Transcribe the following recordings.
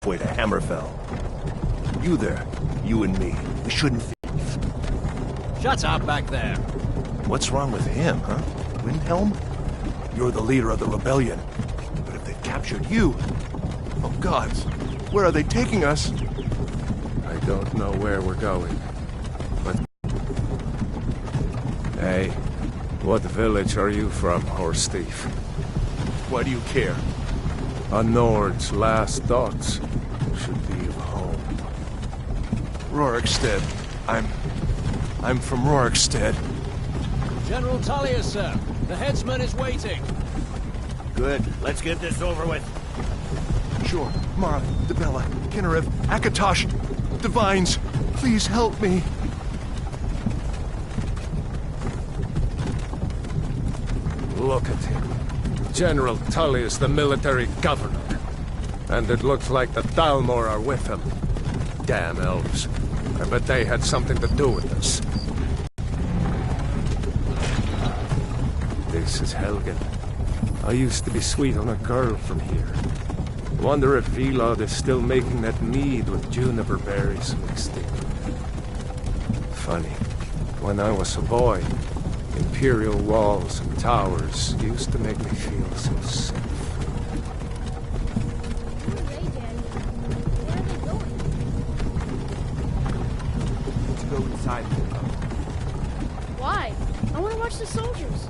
way to Hammerfell. You there, you and me, we shouldn't thief. Shut up back there. What's wrong with him, huh? Windhelm? You're the leader of the rebellion. But if they've captured you... Oh gods, where are they taking us? I don't know where we're going, but... Hey, what village are you from, horse thief? Why do you care? A Nord's last thoughts should be of home. Rorikstead. I'm from Rorikstead. General Tullius, sir. The headsman is waiting. Good. Let's get this over with. Sure. Mara, Debella, Kinnarev, Akatosh, Divines, please help me. Look at him. General Tullius, the military governor. And it looks like the Thalmor are with him. Damn elves. I bet they had something to do with this. This is Helgen. I used to be sweet on a girl from here. Wonder if Vilod is still making that mead with juniper berries mixed in. Funny. When I was a boy, imperial walls and towers used to make me feel so safe. Who are they, Daddy? Where are they going? To go inside. Why? I want to watch the soldiers.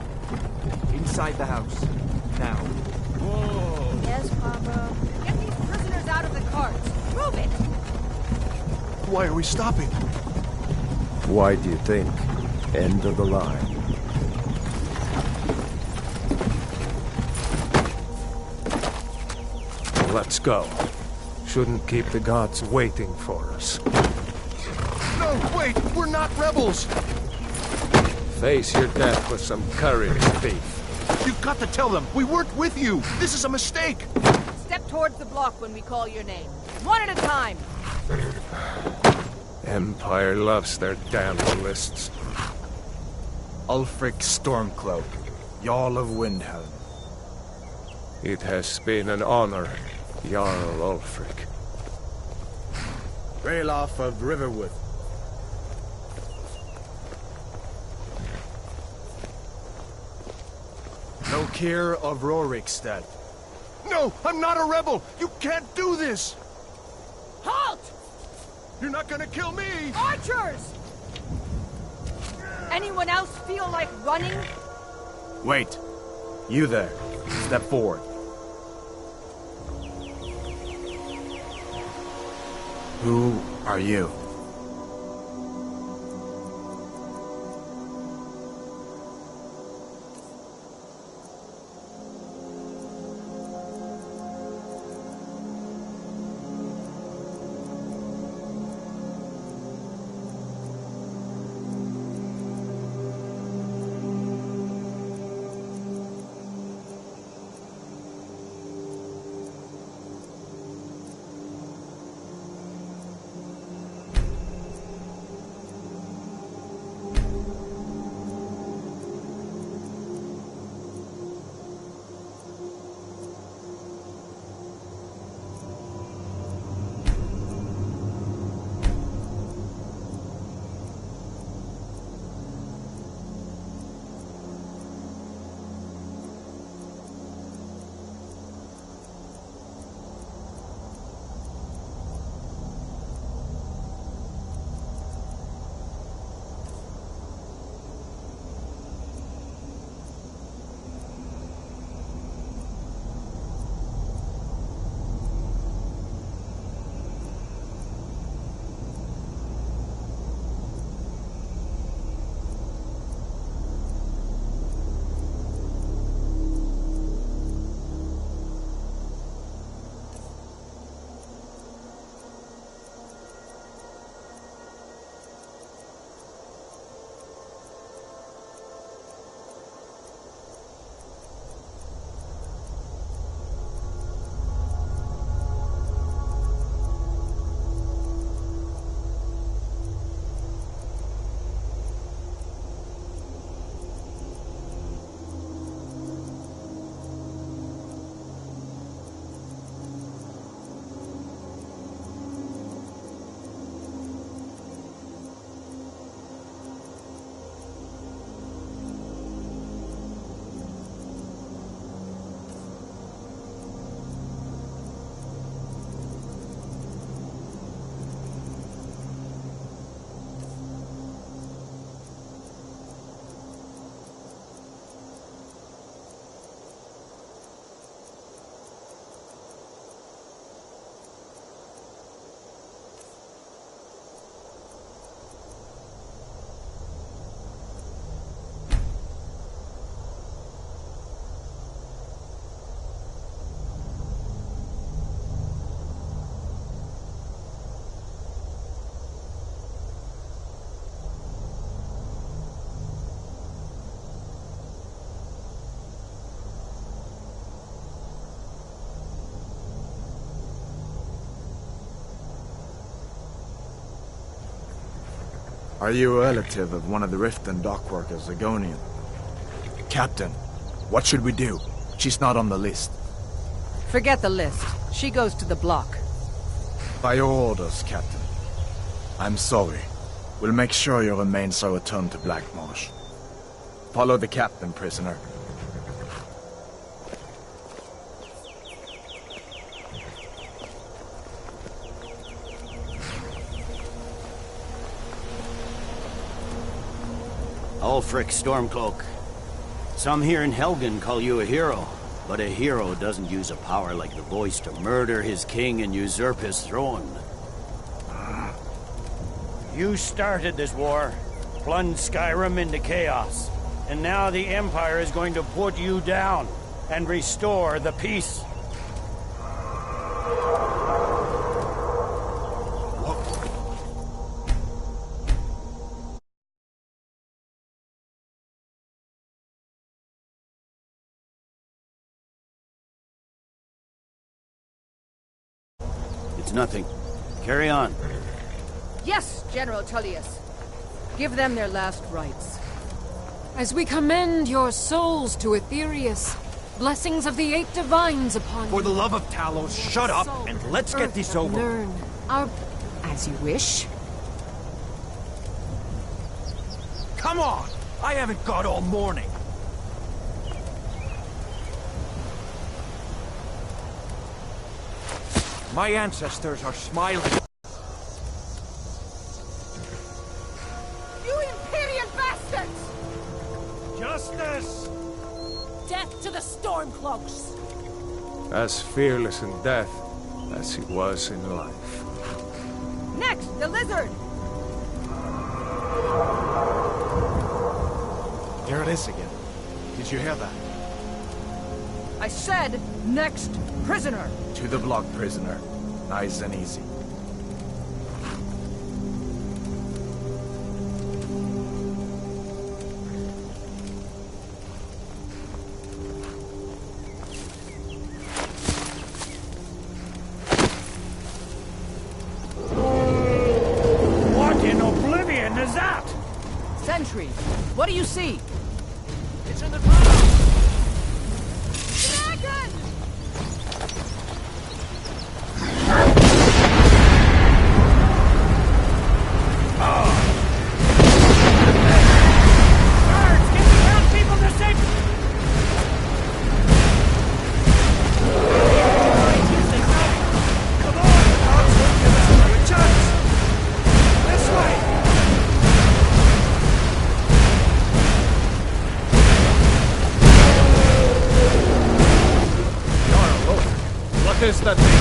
Inside the house. Now. Whoa! Yes, Papa. Get these prisoners out of the carts. Move it! Why are we stopping? Why do you think? End of the line. Let's go. Shouldn't keep the gods waiting for us. No, wait! We're not rebels! Face your death with some courage, thief. You've got to tell them! We weren't with you! This is a mistake! Step towards the block when we call your name. One at a time. Empire loves their damn lists. Ulfric Stormcloak, Jarl of Windhelm. It has been an honor, Jarl Ulfric. Ralof of Riverwood. Lokir of Rorikstead. No! I'm not a rebel! You can't do this! Halt! You're not gonna kill me! Archers! Anyone else feel like running? Wait. You there. Step forward. Who are you? Are you a relative of one of the Riften dock workers, Zagonian? Captain, what should we do? She's not on the list. Forget the list. She goes to the block. By your orders, Captain. I'm sorry. We'll make sure your remains are returned to Blackmarsh. Follow the captain, prisoner. Ulfric Stormcloak. Some here in Helgen call you a hero, but a hero doesn't use a power like the voice to murder his king and usurp his throne. You started this war, plunged Skyrim into chaos, and now the Empire is going to put you down and restore the peace. It's nothing. Carry on. Yes, General Tullius. Give them their last rites. As we commend your souls to Aetherius, blessings of the eight divines upon you. For the love of Talos, shut up and let's get this over. Learn our... as you wish. Come on! I haven't got all morning. My ancestors are smiling. You Imperial bastards! Justice! Death to the Stormcloaks! As fearless in death as he was in life. Next, the lizard! There it is again. Did you hear that? I said, next prisoner! To the block, prisoner. Nice and easy. What in oblivion is that? Sentry, what do you see? It's in the tunnel! Dragon! Guards, get the townspeople to safety! Come on! Guards won't give us another chance! This way! What is that thing?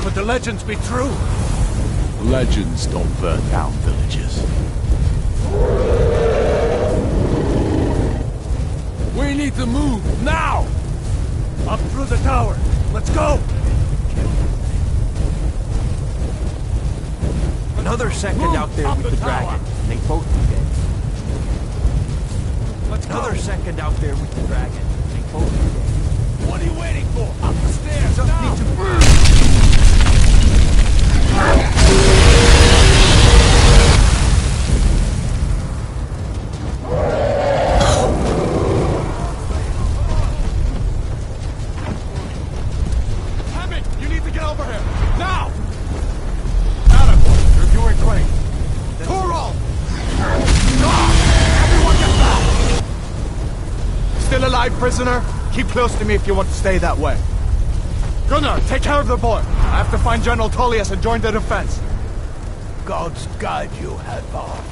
Could the legends be true? Legends don't burn down villages. We need to move, now! Up through the tower. Let's go! Another second out there with the dragon. They both be dead. Another second out there with the dragon. They both be dead. What are you waiting for? Up the stairs! Just need to Hammond, you need to get over here! Now! Adam, you're doing great. Torol! Everyone get back! Still alive, prisoner? Keep close to me if you want to stay that way. Gunnar, take care of the boy. I have to find General Tullius and join the defense. Gods guide you, Hadvar.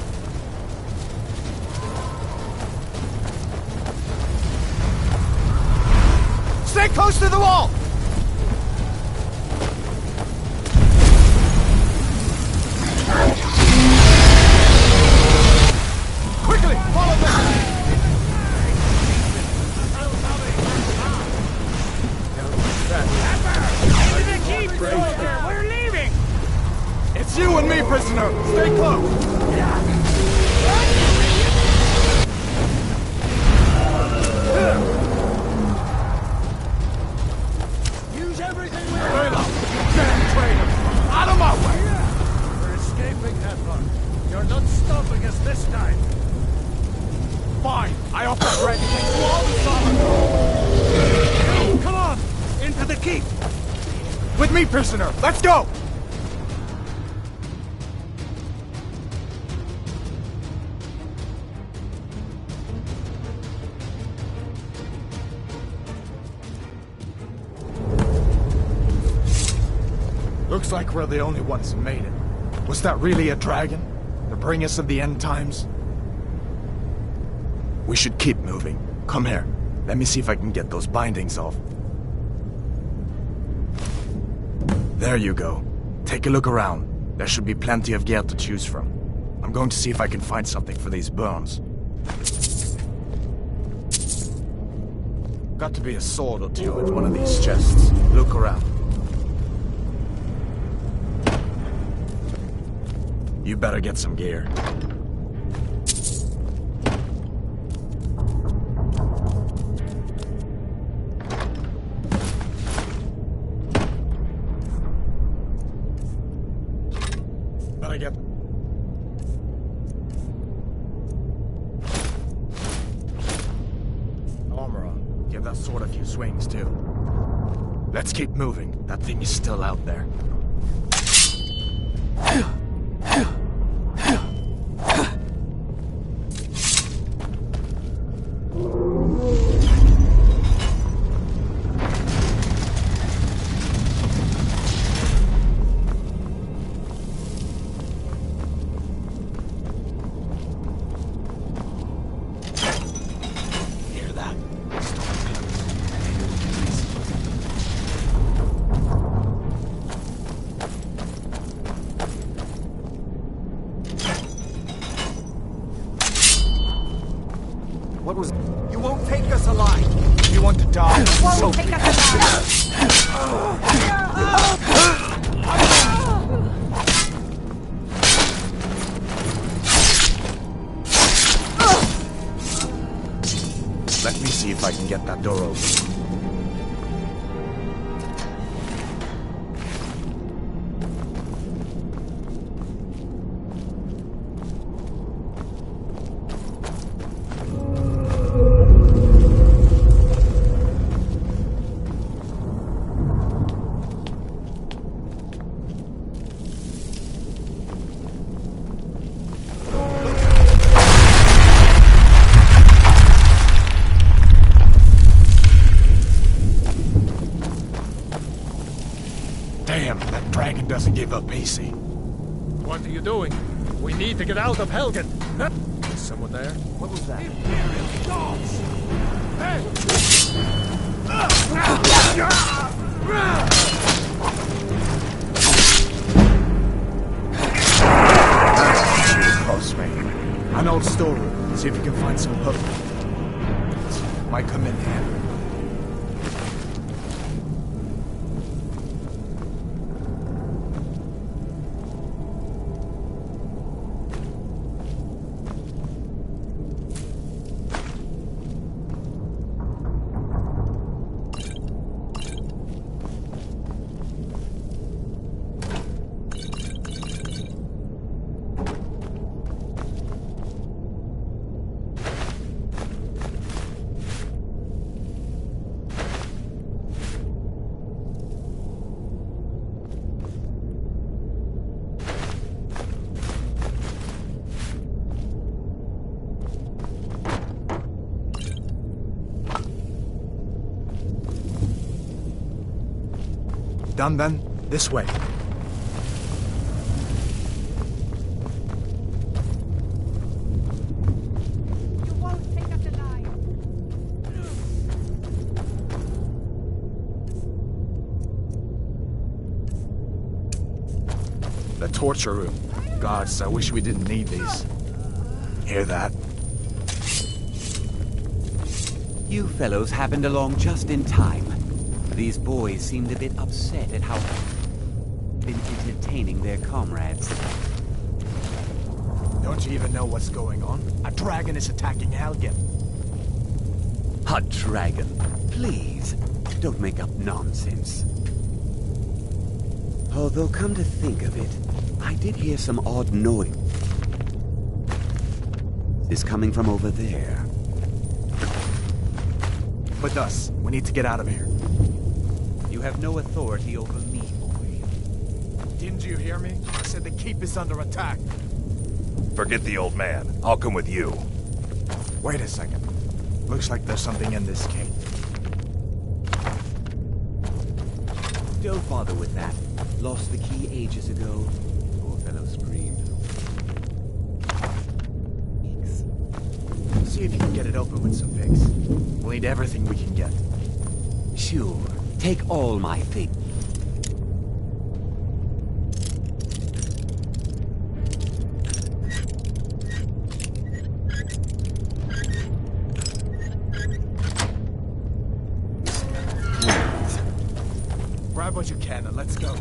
Stay close to the wall! Quickly, follow them! We're leaving! It's you and me, prisoner! Stay close! Use everything we Layla, you damn traitor! Out of my way! We're escaping, Hadvar. You're not stopping us me, prisoner! Let's go! Looks like we're the only ones who made it. Was that really a dragon? To bring us to the end times? We should keep moving. Come here. Let me see if I can get those bindings off. There you go. Take a look around. There should be plenty of gear to choose from. I'm going to see if I can find something for these burns. Got to be a sword or two in one of these chests. Look around. You better get some gear. Better get... armor on. Give that sword a few swings, too. Let's keep moving. That thing is still out there. What was... You won't take us alive! You want to die? You won't So take be us Let me see if I can get that door open. Damn, that dragon doesn't give up easy. What are you doing? We need to get out of Helgen. Is someone there? What was that? Imperial dogs! Hey! Shoot across me. An old storeroom. See if you can find some hook. Might come in handy. Done then? This way. You won't take us alive! The torture room. Gods, I wish we didn't need these. Hear that? You fellows happened along just in time. These boys seemed a bit upset at how been entertaining their comrades. Don't you even know what's going on? A dragon is attacking Helgen. A dragon. Please, don't make up nonsense. Although, come to think of it, I did hear some odd noise. It's coming from over there. With us. We need to get out of here. You have no authority over me, boy. Didn't you hear me? I said the keep is under attack. Forget the old man. I'll come with you. Wait a second. Looks like there's something in this cave. Don't bother with that. Lost the key ages ago. Poor fellow screamed. See if you can get it open with some picks. We'll need everything we can get. Sure. Take all my things. Grab what you can and let's go.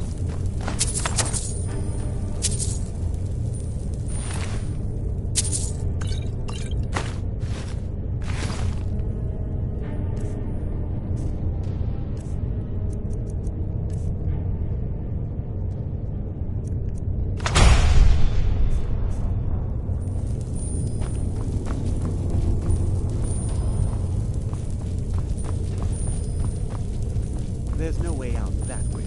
There's no way out that way.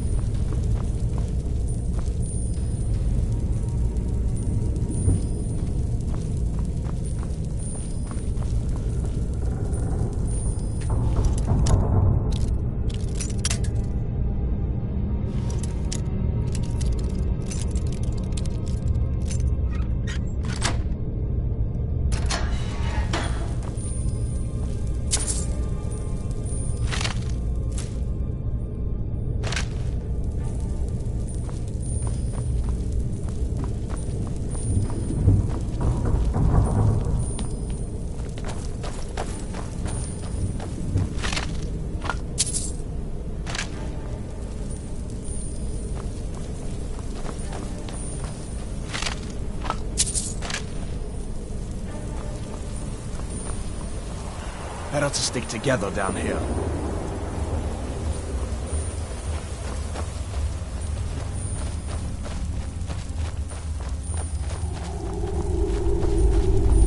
Better to stick together down here.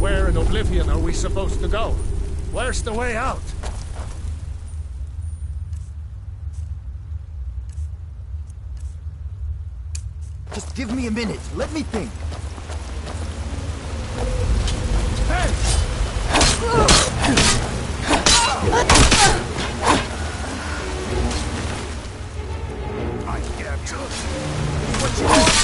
Where in Oblivion are we supposed to go? Where's the way out? Just give me a minute. Let me think. I get you. What you want?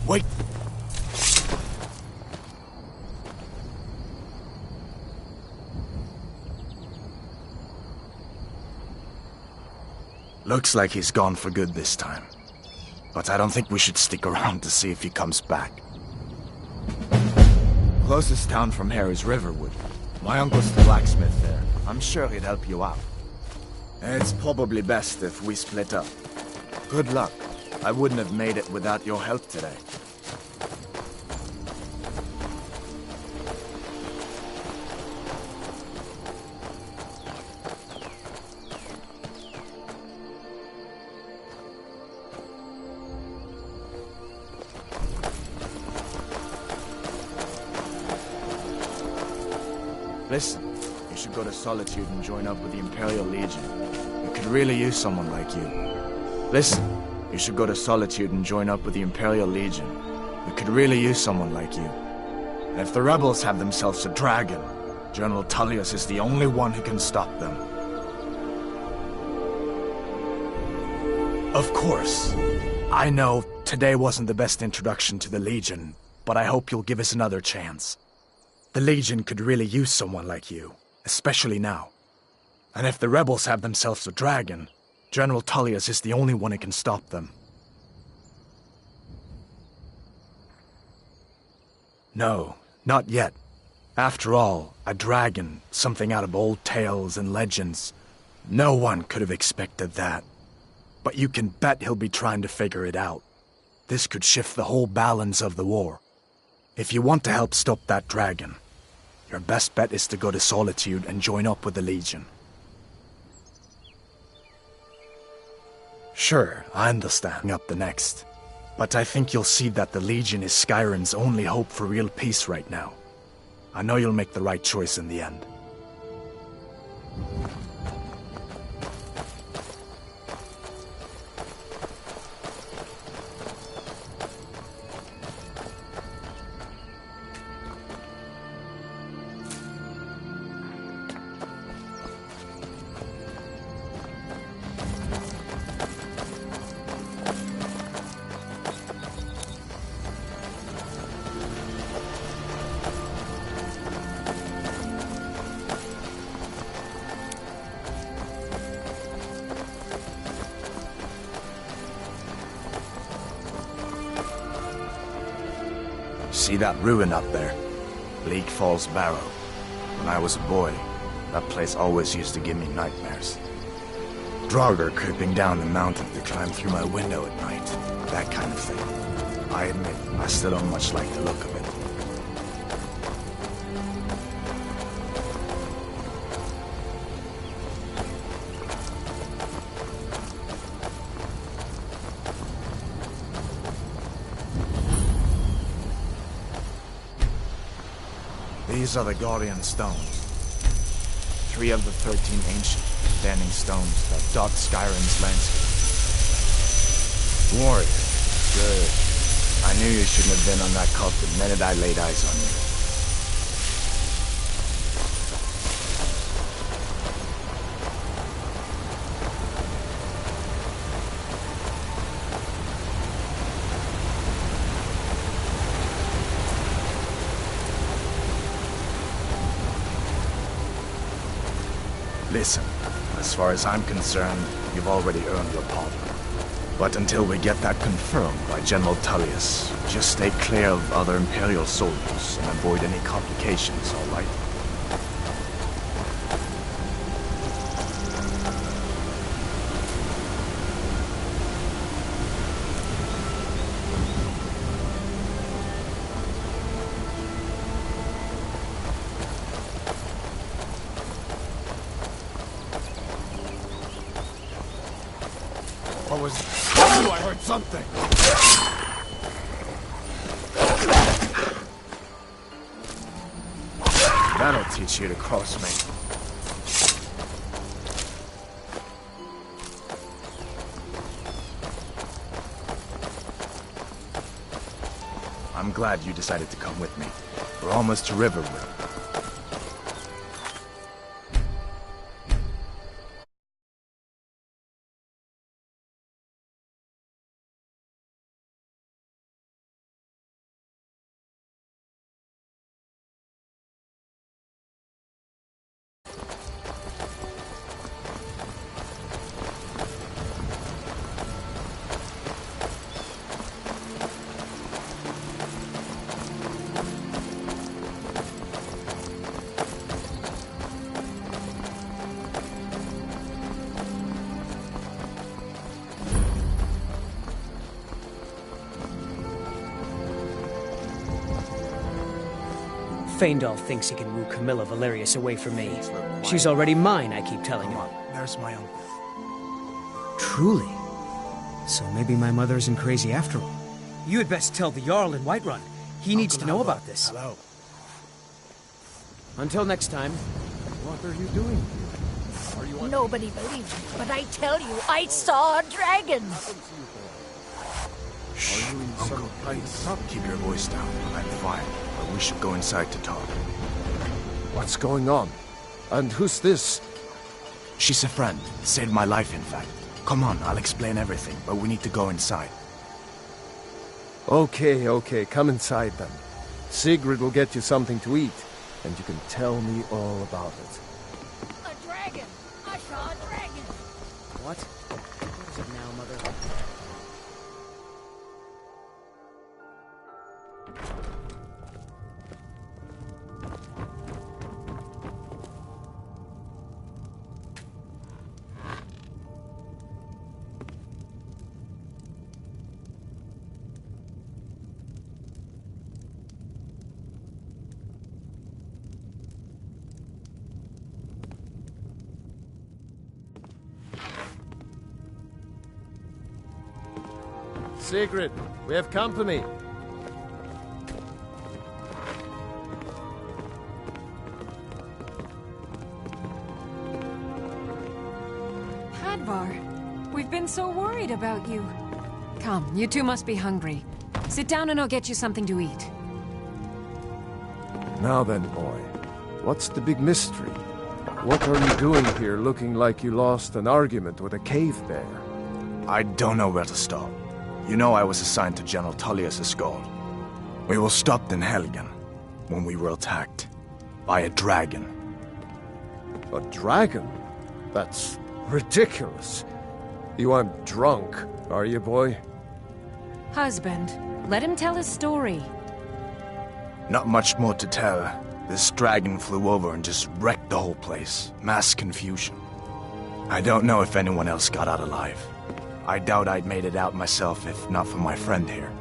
Wait! Looks like he's gone for good this time. But I don't think we should stick around to see if he comes back. Closest town from here is Riverwood. My uncle's the blacksmith there. I'm sure he'd help you out. It's probably best if we split up. Good luck. I wouldn't have made it without your help today. Listen, you should go to Solitude and join up with the Imperial Legion. We could really use someone like you. Listen, you should go to Solitude and join up with the Imperial Legion. We could really use someone like you. And if the rebels have themselves a dragon, General Tullius is the only one who can stop them. Of course, I know today wasn't the best introduction to the Legion, but I hope you'll give us another chance. The Legion could really use someone like you, especially now. And if the rebels have themselves a dragon, General Tullius is the only one who can stop them. No, not yet. After all, a dragon, something out of old tales and legends. No one could have expected that. But you can bet he'll be trying to figure it out. This could shift the whole balance of the war. If you want to help stop that dragon, your best bet is to go to Solitude and join up with the Legion. Sure, I understand up the next. But I think you'll see that the Legion is Skyrim's only hope for real peace right now. I know you'll make the right choice in the end. See that ruin up there? Bleak Falls Barrow. When I was a boy, that place always used to give me nightmares. Draugr creeping down the mountain to climb through my window at night. That kind of thing. I admit, I still don't much like the look of it. These are the Guardian Stones. 3 of the 13 ancient, standing stones that dot Skyrim's landscape. Warrior. Good. I knew you shouldn't have been on that cult the minute I laid eyes on you. Listen, as far as I'm concerned, you've already earned your pardon. But until we get that confirmed by General Tullius, just stay clear of other Imperial soldiers and avoid any complications, all right? What was that? I knew I heard something! That'll teach you to cross me. I'm glad you decided to come with me. We're almost to Riverwood. Faendal thinks he can woo Camilla Valerius away from me. She's already mine, I keep telling him. There's my uncle. Truly? So maybe my mother isn't crazy after all. You had best tell the Jarl in Whiterun. He needs to know about this. Hello. Until next time. What are you doing? Nobody believes me, but I tell you, I saw a dragon. Shh, Uncle, please. Keep your voice down. I'm fine, but we should go inside to talk. What's going on? And who's this? She's a friend. Saved my life, in fact. Come on, I'll explain everything, but we need to go inside. Okay, come inside then. Sigrid will get you something to eat, and you can tell me all about it. A dragon! I saw a dragon! What? What is it now, Mother? Sigrid, we have company. Hadvar, we've been so worried about you. Come, you two must be hungry. Sit down and I'll get you something to eat. Now then, boy, what's the big mystery? What are you doing here looking like you lost an argument with a cave bear? I don't know where to start. You know I was assigned to General Tullius' guard. We were stopped in Helgen when we were attacked by a dragon. A dragon? That's ridiculous. You aren't drunk, are you, boy? Husband, let him tell his story. Not much more to tell. This dragon flew over and just wrecked the whole place. Mass confusion. I don't know if anyone else got out alive. I doubt I'd made it out myself if not for my friend here.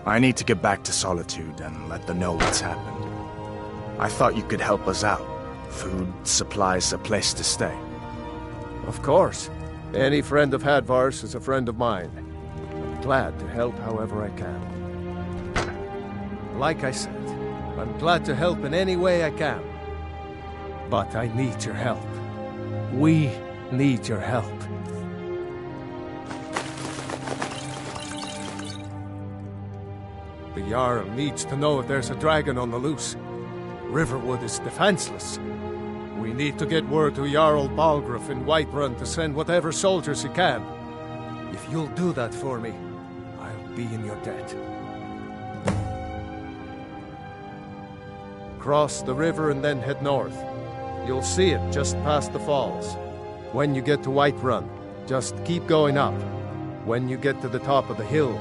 I need to get back to Solitude and let them know what's happened. I thought you could help us out. Food, supplies, a place to stay. Of course. Any friend of Hadvar's is a friend of mine. I'm glad to help however I can. Like I said, I'm glad to help in any way I can. But I need your help. We need your help. The Jarl needs to know if there's a dragon on the loose. Riverwood is defenseless. We need to get word to Jarl Balgruuf in Whiterun to send whatever soldiers he can. If you'll do that for me, I'll be in your debt. Cross the river and then head north. You'll see it just past the falls. When you get to Whiterun, just keep going up. When you get to the top of the hill,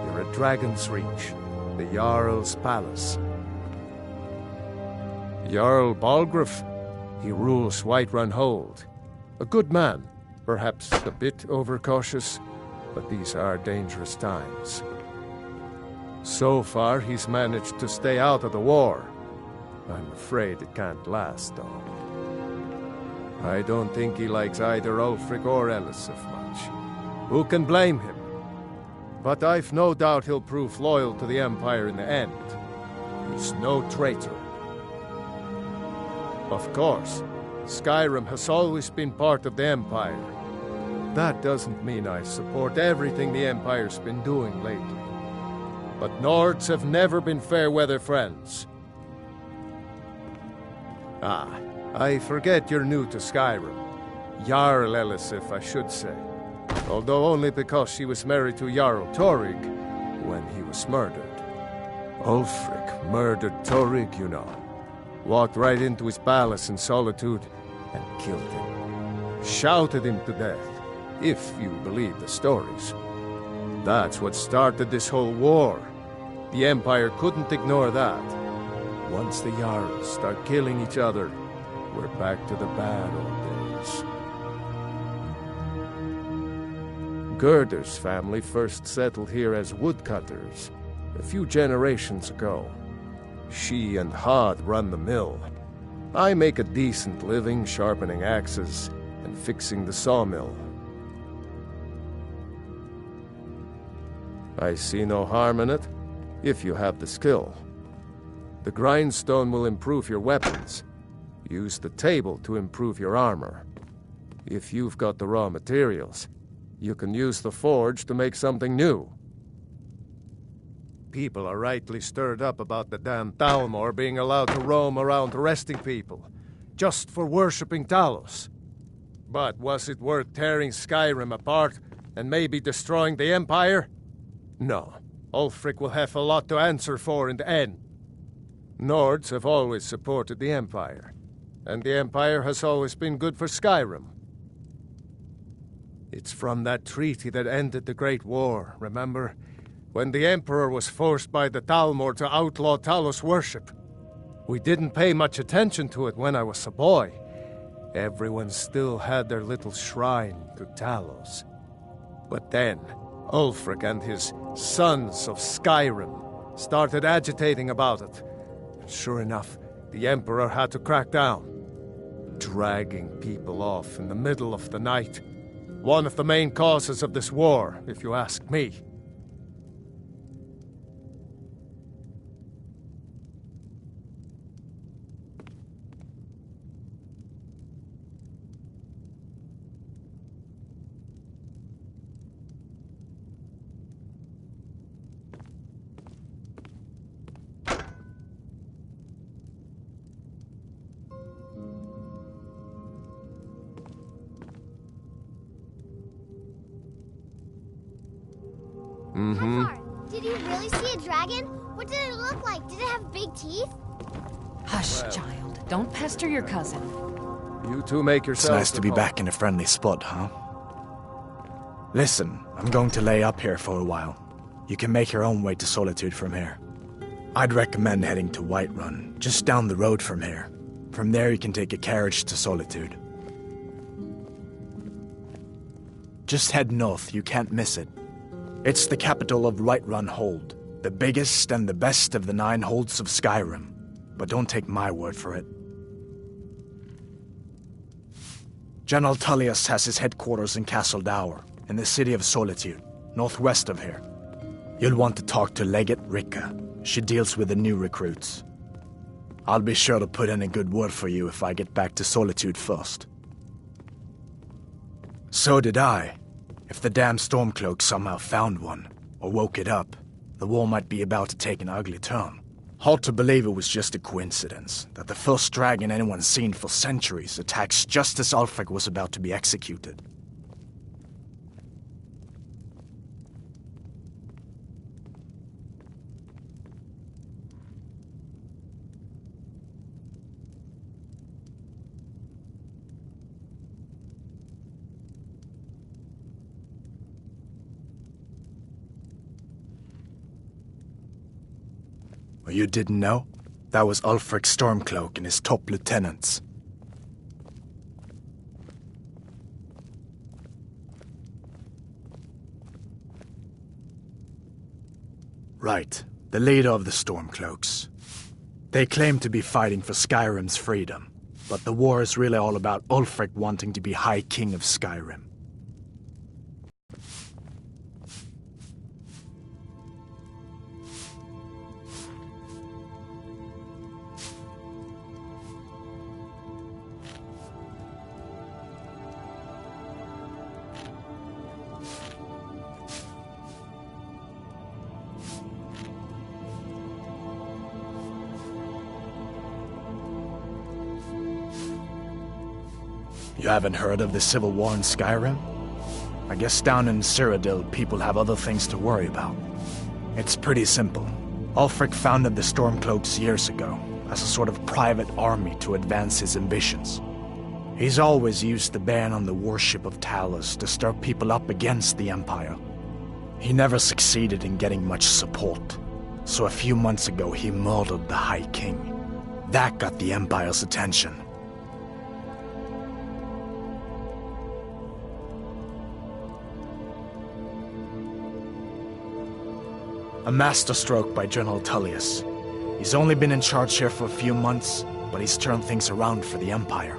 you're at Dragon's Reach. The Jarl's palace. Jarl Balgruuf, he rules Whiterun Hold. A good man, perhaps a bit overcautious, but these are dangerous times. So far, he's managed to stay out of the war. I'm afraid it can't last, though. I don't think he likes either Ulfric or Elisif much. Who can blame him? But I've no doubt he'll prove loyal to the Empire in the end. He's no traitor. Of course, Skyrim has always been part of the Empire. That doesn't mean I support everything the Empire's been doing lately. But Nords have never been fair-weather friends. Ah, I forget you're new to Skyrim. Jarl Elisif, I should say. Although only because she was married to Jarl Torygg when he was murdered. Ulfric murdered Torygg, you know. Walked right into his palace in Solitude and killed him. Shouted him to death, if you believe the stories. That's what started this whole war. The Empire couldn't ignore that. Once the Jarls start killing each other, we're back to the bad old days. Gerder's family first settled here as woodcutters a few generations ago. She and Hod run the mill. I make a decent living sharpening axes and fixing the sawmill. I see no harm in it, if you have the skill. The grindstone will improve your weapons. Use the table to improve your armor. If you've got the raw materials, you can use the forge to make something new. People are rightly stirred up about the damn Thalmor being allowed to roam around arresting people, just for worshipping Talos. But was it worth tearing Skyrim apart and maybe destroying the Empire? No. Ulfric will have a lot to answer for in the end. Nords have always supported the Empire, and the Empire has always been good for Skyrim. It's from that treaty that ended the Great War, remember? When the Emperor was forced by the Thalmor to outlaw Talos worship. We didn't pay much attention to it when I was a boy. Everyone still had their little shrine to Talos. But then, Ulfric and his Sons of Skyrim started agitating about it. Sure enough, the Emperor had to crack down. Dragging people off in the middle of the night. One of the main causes of this war, if you ask me. Did you really see a dragon? What did it look like? Did it have big teeth? Hush, child. Don't pester your cousin. You two make yourselves. It's nice to be back in a friendly spot, huh? Listen, I'm going to lay up here for a while. You can make your own way to Solitude from here. I'd recommend heading to Whiterun, just down the road from here. From there you can take a carriage to Solitude. Just head north, you can't miss it. It's the capital of Whiterun Hold, the biggest and the best of the 9 holds of Skyrim. But don't take my word for it. General Tullius has his headquarters in Castle Dower, in the city of Solitude, northwest of here. You'll want to talk to Legate Ricka. She deals with the new recruits. I'll be sure to put in a good word for you if I get back to Solitude first. So did I. If the damn Stormcloak somehow found one, or woke it up, the war might be about to take an ugly turn. Hard to believe it was just a coincidence, that the first dragon anyone's seen for centuries attacks just as Ulfric was about to be executed. You didn't know? That was Ulfric Stormcloak and his top lieutenants. Right, the leader of the Stormcloaks. They claim to be fighting for Skyrim's freedom, but the war is really all about Ulfric wanting to be High King of Skyrim. You haven't heard of the Civil War in Skyrim? I guess down in Cyrodiil, people have other things to worry about. It's pretty simple. Ulfric founded the Stormcloaks years ago, as a sort of private army to advance his ambitions. He's always used the ban on the worship of Talos to stir people up against the Empire. He never succeeded in getting much support, so a few months ago he murdered the High King. That got the Empire's attention. A masterstroke by General Tullius. He's only been in charge here for a few months, but he's turned things around for the Empire.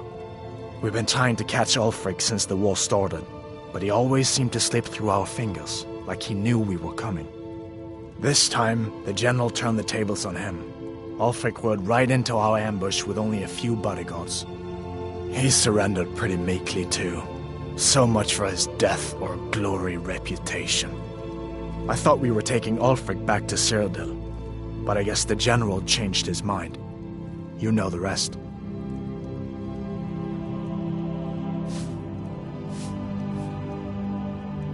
We've been trying to catch Ulfric since the war started, but he always seemed to slip through our fingers, like he knew we were coming. This time, the general turned the tables on him. Ulfric rode right into our ambush with only a few bodyguards. He surrendered pretty meekly too. So much for his death or glory reputation. I thought we were taking Ulfric back to Cyrodiil, but I guess the general changed his mind. You know the rest.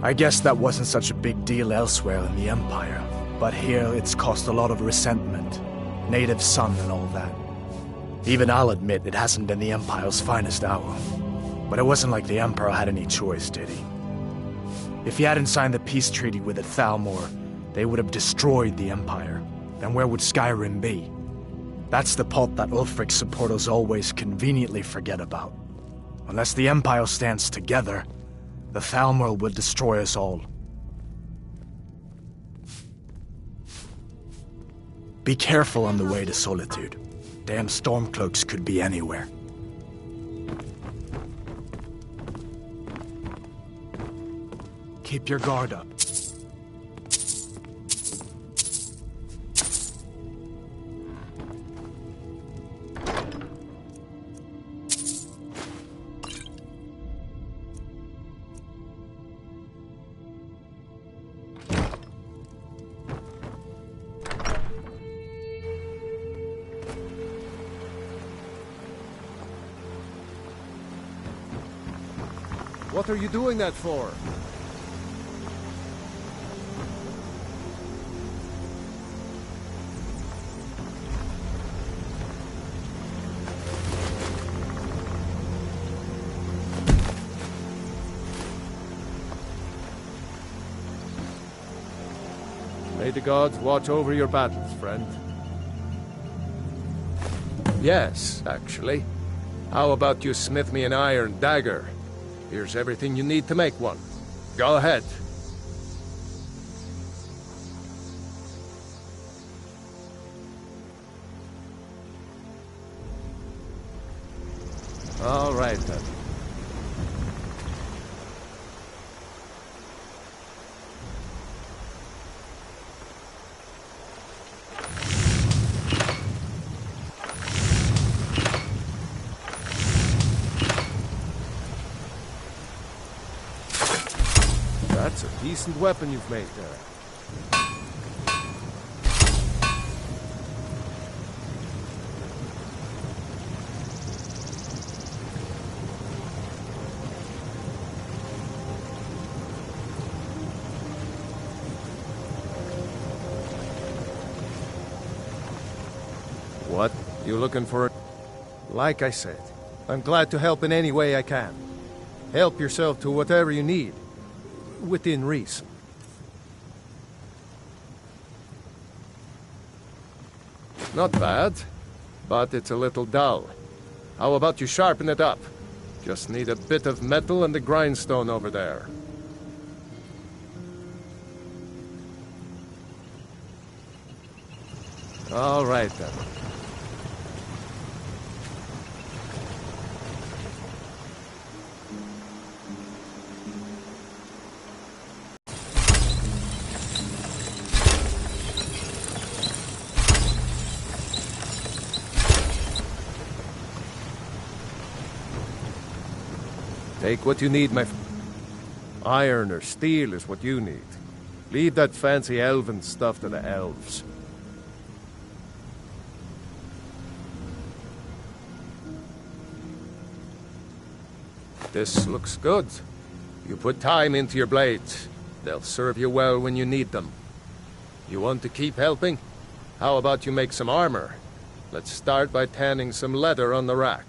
I guess that wasn't such a big deal elsewhere in the Empire, but here it's caused a lot of resentment. Native son and all that. Even I'll admit it hasn't been the Empire's finest hour. But it wasn't like the Emperor had any choice, did he? If he hadn't signed the peace treaty with the Thalmor, they would have destroyed the Empire. Then where would Skyrim be? That's the part that Ulfric's supporters always conveniently forget about. Unless the Empire stands together, the Thalmor will destroy us all. Be careful on the way to Solitude. Damn Stormcloaks could be anywhere. Keep your guard up. What are you doing that for? May the gods watch over your battles, friend. Yes, actually. How about you smith me an iron dagger? Here's everything you need to make one. Go ahead. All right, then. That's a decent weapon you've made there. What? You looking for? Like I said, I'm glad to help in any way I can. Help yourself to whatever you need. Within reason. Not bad, but it's a little dull. How about you sharpen it up? Just need a bit of metal and the grindstone over there. All right, then. Take what you need, my friend. Iron or steel is what you need. Leave that fancy elven stuff to the elves. This looks good. You put time into your blades. They'll serve you well when you need them. You want to keep helping? How about you make some armor? Let's start by tanning some leather on the rack.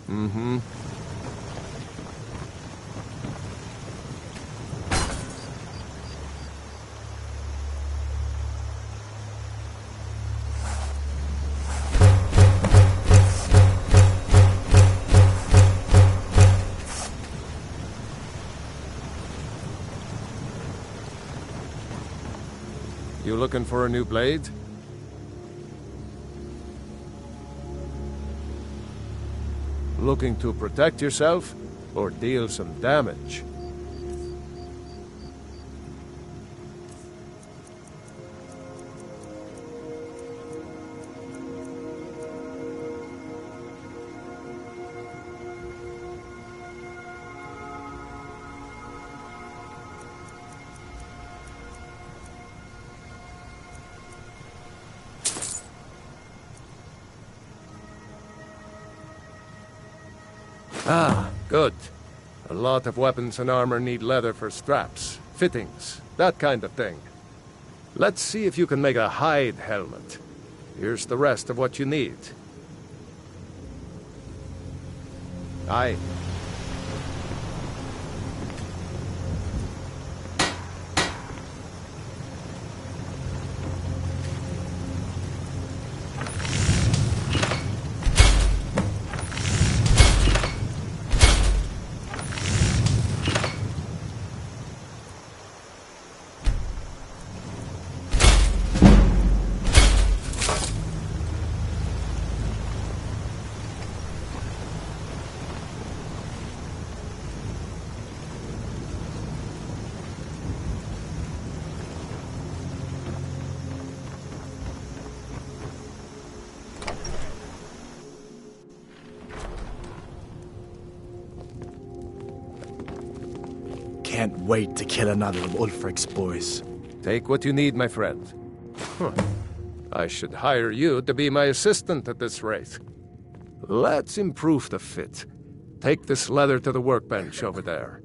Mm-hmm. You looking for a new blade? Looking to protect yourself or deal some damage? Ah, good. A lot of weapons and armor need leather for straps, fittings, that kind of thing. Let's see if you can make a hide helmet. Here's the rest of what you need. Aye. Can't wait to kill another of Ulfric's boys. Take what you need, my friend. I should hire you to be my assistant at this rate. Let's improve the fit. Take this leather to the workbench over there.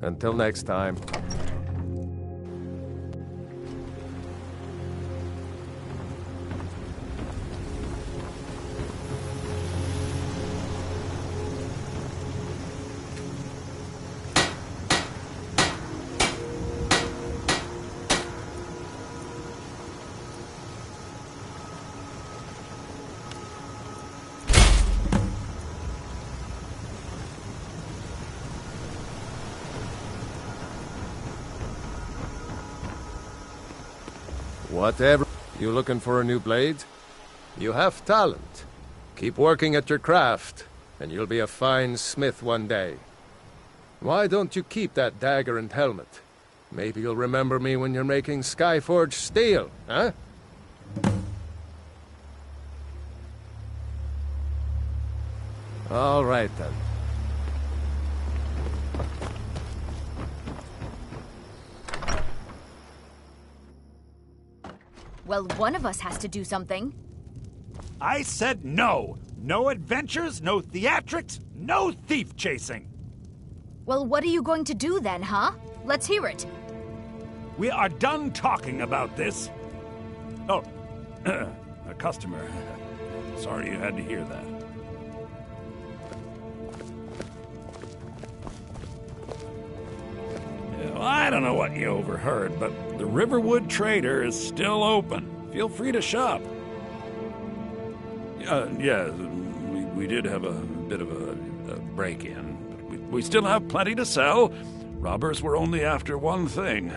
Until next time. Whatever. You looking for a new blade? You have talent. Keep working at your craft, and you'll be a fine smith one day. Why don't you keep that dagger and helmet? Maybe you'll remember me when you're making Skyforged steel, huh? All right, then. Well, one of us has to do something. I said no! No adventures, no theatrics, no thief chasing! Well, what are you going to do then, huh? Let's hear it. We are done talking about this. Oh, a customer. Sorry you had to hear that. Well, I don't know what you overheard, but the Riverwood Trader is still open. Feel free to shop. Yeah, we did have a bit of a break-in, but we still have plenty to sell. Robbers were only after one thing.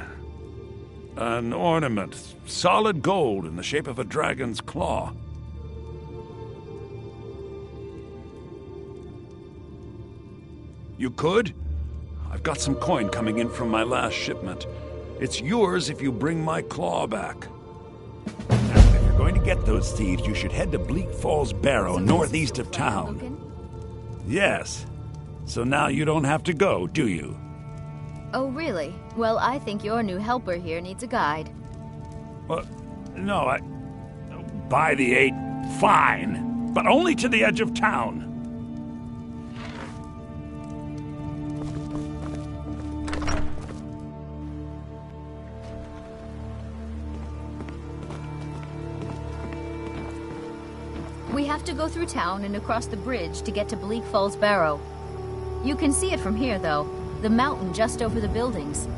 An ornament, solid gold in the shape of a dragon's claw. You could? I've got some coin coming in from my last shipment. It's yours if you bring my claw back. Now, if you're going to get those thieves, you should head to Bleak Falls Barrow, northeast of town. Yes. So now you don't have to go, do you? Oh, really? Well, I think your new helper here needs a guide. Well, no, by the 8, fine. But only to the edge of town. We have to go through town and across the bridge to get to Bleak Falls Barrow. You can see it from here, though. The mountain just over the buildings.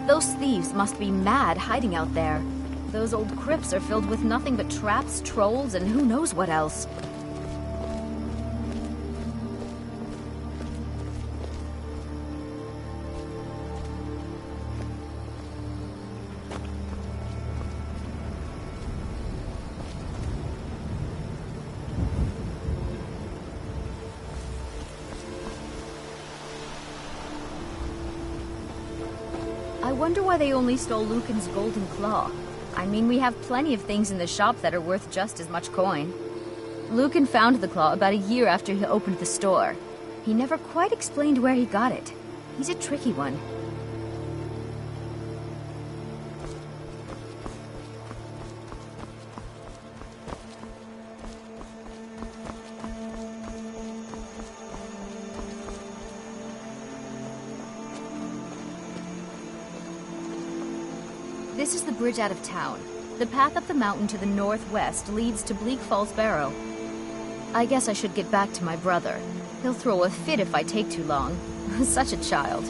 Those thieves must be mad hiding out there. Those old crypts are filled with nothing but traps, trolls, and who knows what else. wonder why they only stole Lucan's golden claw. I mean, we have plenty of things in the shop that are worth just as much coin. Lucan found the claw about a year after he opened the store. He never quite explained where he got it. He's a tricky one. This is the bridge out of town. The path up the mountain to the northwest leads to Bleak Falls Barrow. I guess I should get back to my brother. He'll throw a fit if I take too long. Such a child.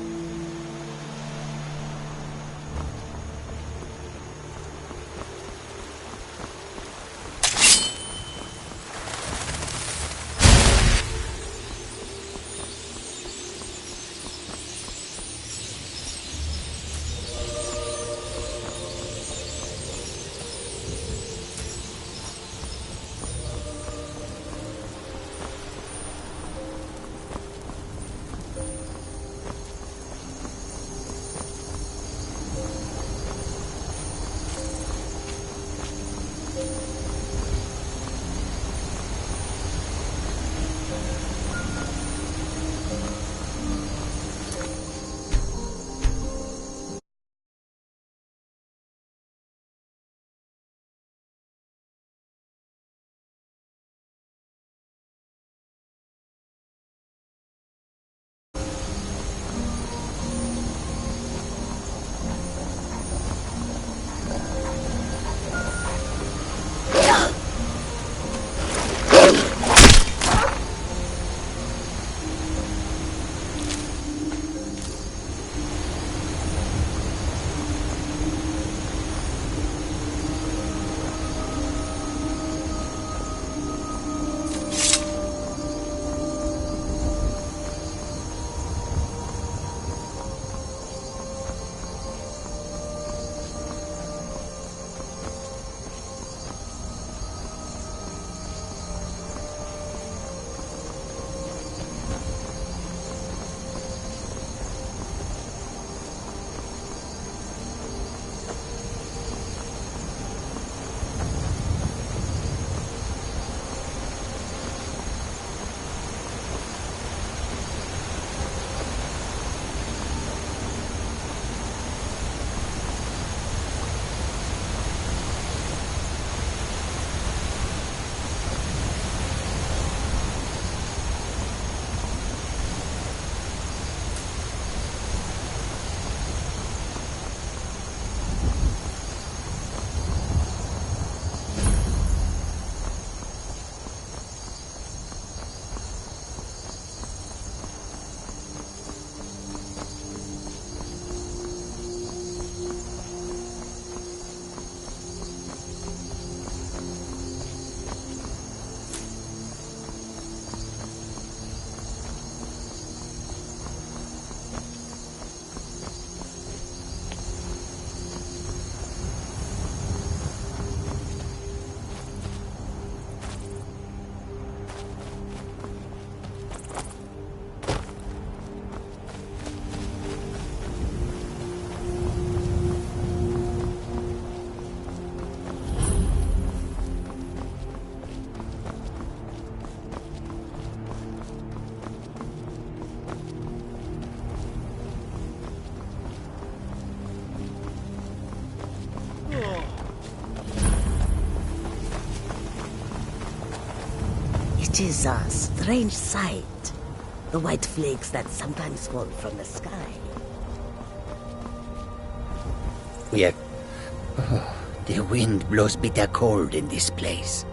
It is a strange sight. The white flakes that sometimes fall from the sky. The wind blows bitter cold in this place.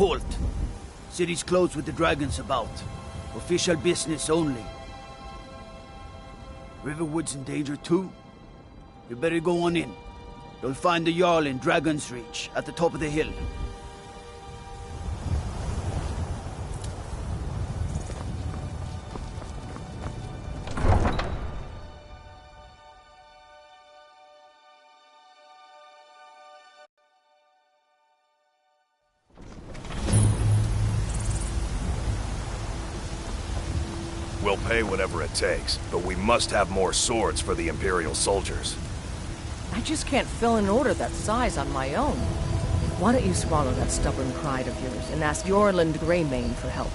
halt. City's closed with the dragons about. Official business only. Riverwood's in danger too. You better go on in. You'll find the Jarl in Dragon's Reach, at the top of the hill. We'll pay whatever it takes, but we must have more swords for the Imperial soldiers. I just can't fill an order that size on my own. Why don't you swallow that stubborn pride of yours and ask Yorland Greymane for help?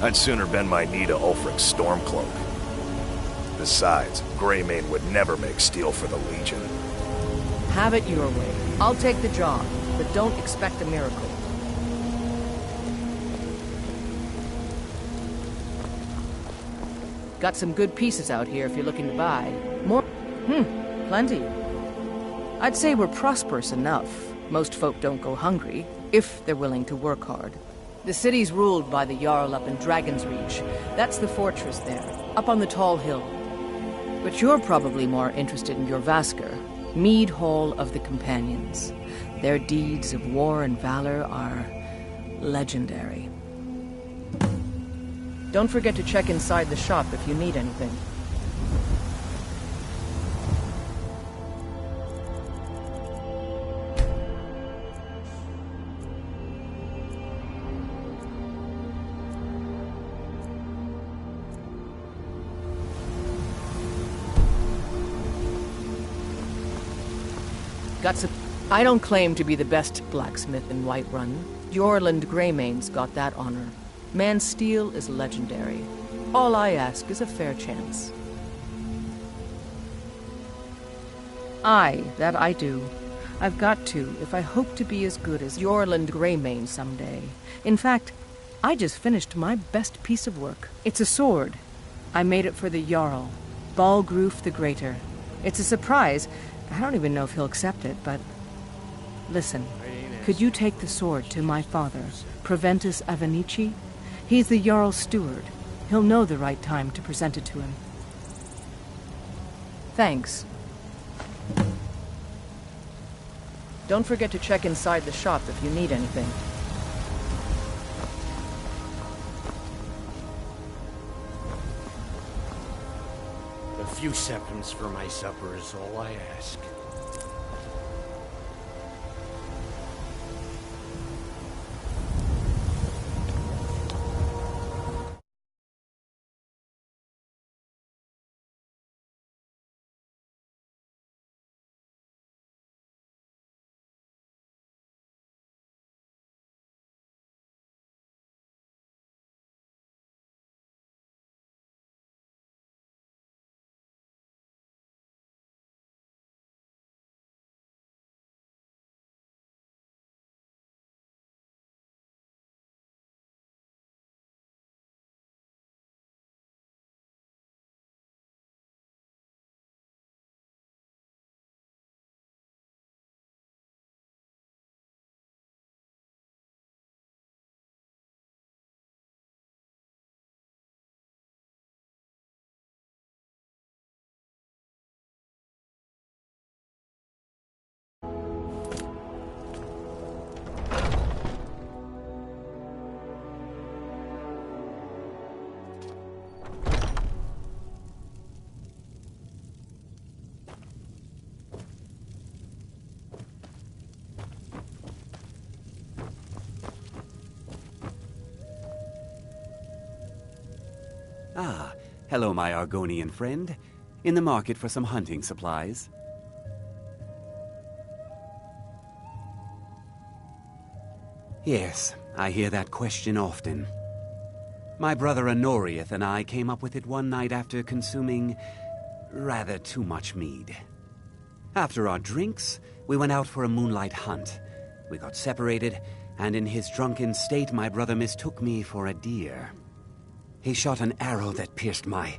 I'd sooner bend my knee to Ulfric's Stormcloak. Besides, Greymane would never make steel for the Legion. Have it your way. I'll take the job, but don't expect a miracle. Got some good pieces out here if you're looking to buy. More? Plenty. I'd say we're prosperous enough. Most folk don't go hungry, if they're willing to work hard. The city's ruled by the Jarl up in Dragon's Reach. That's the fortress there, up on the tall hill. But you're probably more interested in your Vasker, Mead Hall of the Companions. Their deeds of war and valor are legendary. Don't forget to check inside the shop if you need anything. I don't claim to be the best blacksmith in Whiterun. Yorland Greymane's got that honor. Man's steel is legendary. All I ask is a fair chance. Aye, that I do. I've got to, if I hope to be as good as Yorland Greymane someday. In fact, I just finished my best piece of work. It's a sword. I made it for the Jarl, Balgroof the Greater. It's a surprise. I don't even know if he'll accept it, but... Listen, could you take the sword to my father, Proventus Avenici? He's the Jarl's steward. He'll know the right time to present it to him. Thanks. Don't forget to check inside the shop if you need anything. A few seconds for my supper is all I ask. Ah, hello, my Argonian friend. In the market for some hunting supplies? Yes, I hear that question often. My brother Honorius and I came up with it one night after consuming rather too much mead. After our drinks, we went out for a moonlight hunt. We got separated, and in his drunken state, my brother mistook me for a deer. He shot an arrow that pierced my,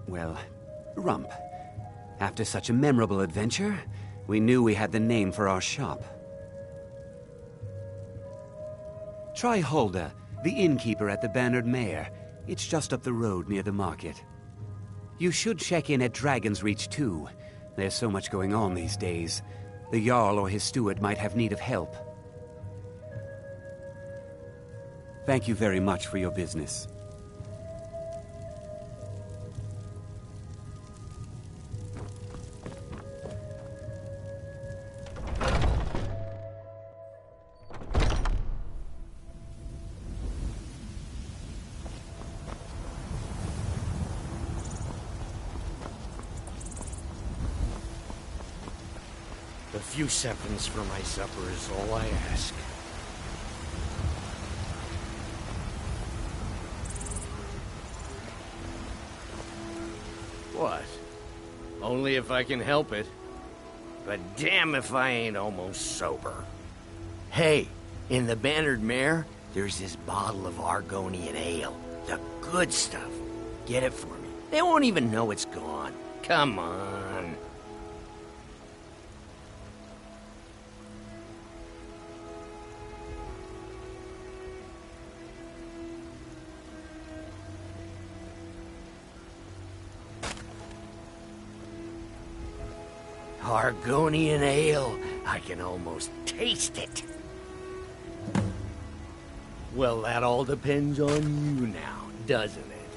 well, rump. After such a memorable adventure, we knew we had the name for our shop. Try Hulda, the innkeeper at the Bannered Mare. It's just up the road near the market. You should check in at Dragon's Reach too. There's so much going on these days. The Jarl or his steward might have need of help. Thank you very much for your business. A few seconds for my supper is all I ask. What? Only if I can help it. But damn if I ain't almost sober. Hey, in the Bannered Mare, there's this bottle of Argonian ale. The good stuff. Get it for me. They won't even know it's gone. Come on. Argonian ale. I can almost taste it. Well, that all depends on you now, doesn't it?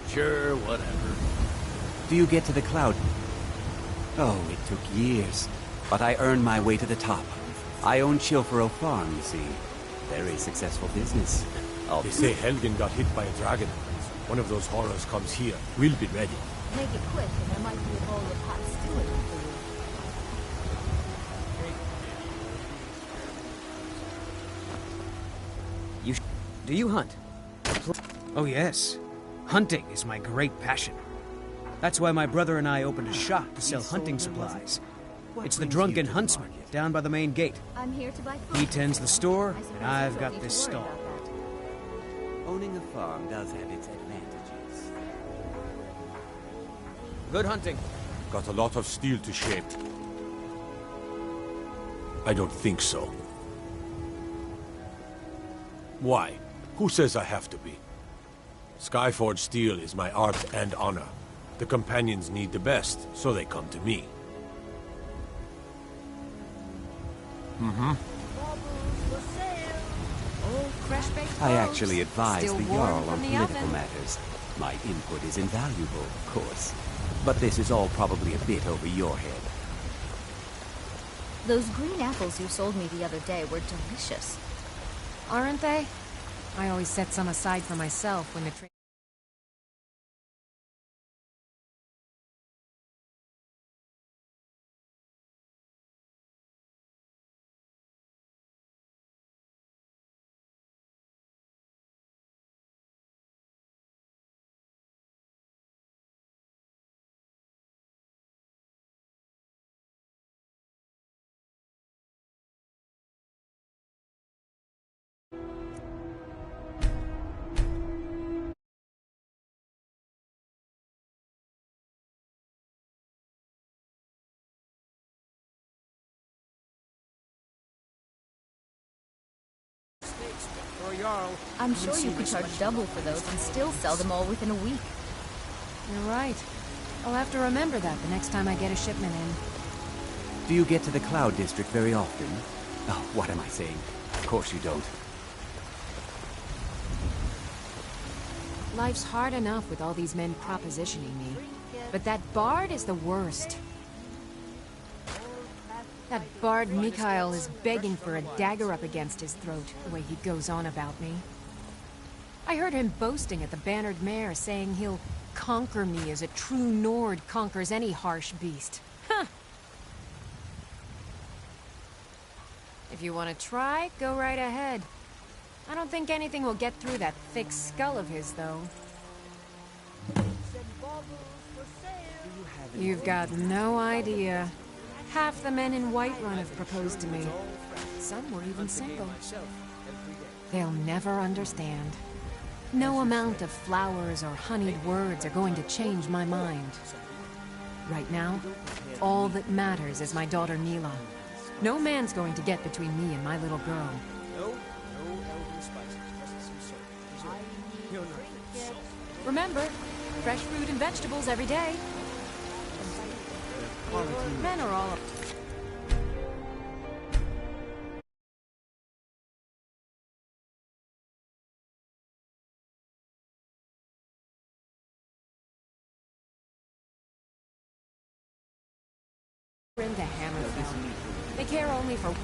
Sure, whatever. Do you get to the cloud? Oh, it took years. But I earned my way to the top. I own Chilfaro Farm, you see. Very successful business. They say Helgen got hit by a dragon. One of those horrors comes here. We'll be ready. Make it quick, and there might be a bowl of hot stew in it for you. Do you hunt? Oh yes. Hunting is my great passion. That's why my brother and I opened a shop to sell hunting supplies. It's the Drunken Huntsman, down by the main gate. I'm here to buy food. He tends the store, and I've got this stall. Owning a farm does have its advantages. Good hunting. Got a lot of steel to shape. I don't think so. Why? Who says I have to be? Skyforge steel is my art and honor. The companions need the best, so they come to me. I actually advise the Jarl on political matters. My input is invaluable, of course. But this is all probably a bit over your head. Those green apples you sold me the other day were delicious. Aren't they? I always set some aside for myself when the tree... I'm sure you could charge double for those and still sell them all within a week. You're right. I'll have to remember that the next time I get a shipment in. Do you get to the Cloud District very often? Oh, what am I saying? Of course you don't. Life's hard enough with all these men propositioning me. But that bard is the worst. That bard Mikhail is begging for a dagger up against his throat, the way he goes on about me. I heard him boasting at the Bannered Mare, saying he'll conquer me as a true Nord conquers any harsh beast. Huh! If you want to try, go right ahead. I don't think anything will get through that thick skull of his, though. You've got no idea. Half the men in Whiterun have proposed to me. Some were even single. They'll never understand. No amount of flowers or honeyed words are going to change my mind. Right now, all that matters is my daughter Mila. No man's going to get between me and my little girl. No elven spices, just some salt. Preserve. Remember, fresh fruit and vegetables every day. Men are all... into Hammerfell. They care only for...